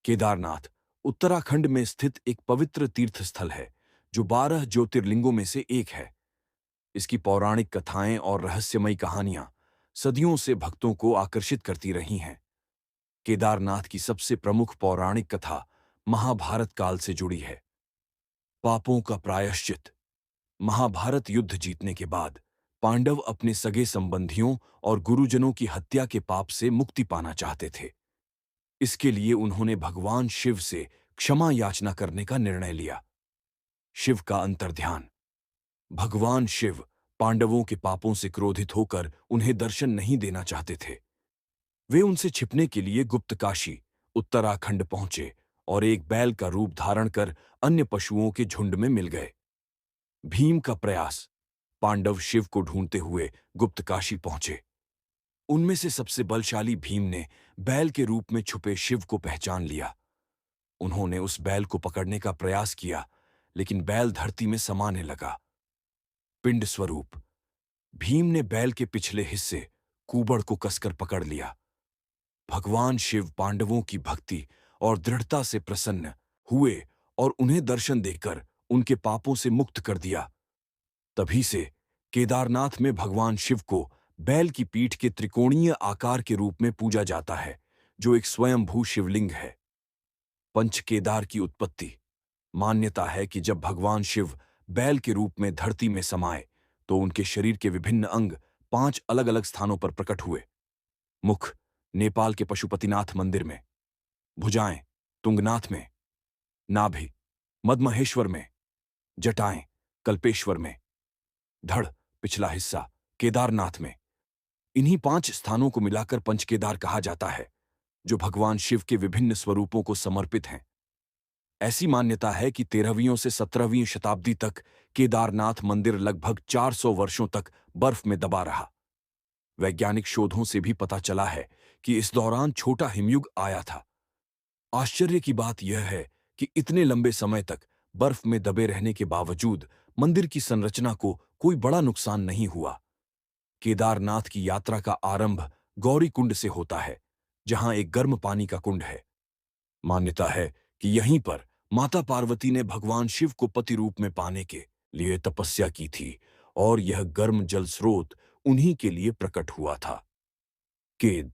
केदारनाथ उत्तराखंड में स्थित एक पवित्र तीर्थ स्थल है जो 12 ज्योतिर्लिंगों में से एक है। इसकी पौराणिक कथाएं और रहस्यमयी कहानियां सदियों से भक्तों को आकर्षित करती रही हैं। केदारनाथ की सबसे प्रमुख पौराणिक कथा महाभारत काल से जुड़ी है। पापों का प्रायश्चित। महाभारत युद्ध जीतने के बाद पांडव अपने सगे संबंधियों और गुरुजनों की हत्या के पाप से मुक्ति पाना चाहते थे। इसके लिए उन्होंने भगवान शिव से क्षमा याचना करने का निर्णय लिया। शिव का अंतर्ध्यान। भगवान शिव पांडवों के पापों से क्रोधित होकर उन्हें दर्शन नहीं देना चाहते थे। वे उनसे छिपने के लिए गुप्तकाशी उत्तराखंड पहुंचे और एक बैल का रूप धारण कर अन्य पशुओं के झुंड में मिल गए। भीम का प्रयास। पांडव शिव को ढूंढते हुए गुप्तकाशी पहुंचे। उनमें से सबसे बलशाली भीम ने बैल के रूप में छुपे शिव को पहचान लिया। उन्होंने उस बैल को पकड़ने का प्रयास किया, लेकिन बैल धरती में समाने लगा। पिंड स्वरूप। भीम ने बैल के पिछले हिस्से कूबड़ को कसकर पकड़ लिया। भगवान शिव पांडवों की भक्ति और दृढ़ता से प्रसन्न हुए और उन्हें दर्शन देकर उनके पापों से मुक्त कर दिया। तभी से केदारनाथ में भगवान शिव को बैल की पीठ के त्रिकोणीय आकार के रूप में पूजा जाता है, जो एक स्वयंभू शिवलिंग है। पंच केदार की उत्पत्ति। मान्यता है कि जब भगवान शिव बैल के रूप में धरती में समाये तो उनके शरीर के विभिन्न अंग 5 अलग-अलग स्थानों पर प्रकट हुए। मुख नेपाल के पशुपतिनाथ मंदिर में, भुजाएं तुंगनाथ में, नाभि मदमहेश्वर में, जटाएं कल्पेश्वर में, धड़ पिछला हिस्सा केदारनाथ में। इन्हीं 5 स्थानों को मिलाकर पंचकेदार कहा जाता है, जो भगवान शिव के विभिन्न स्वरूपों को समर्पित हैं। ऐसी मान्यता है कि 13वीं से 17वीं शताब्दी तक केदारनाथ मंदिर लगभग 400 वर्षों तक बर्फ में दबा रहा। वैज्ञानिक शोधों से भी पता चला है कि इस दौरान छोटा हिमयुग आया था। आश्चर्य की बात यह है कि इतने लंबे समय तक बर्फ में दबे रहने के बावजूद मंदिर की संरचना को कोई बड़ा नुकसान नहीं हुआ। केदारनाथ की यात्रा का आरंभ गौरी कुंड से होता है, जहां एक गर्म पानी का कुंड है। मान्यता है कि यहीं पर माता पार्वती ने भगवान शिव को पति रूप में पाने के लिए तपस्या की थी और यह गर्म जल स्रोत उन्हीं के लिए प्रकट हुआ था। केद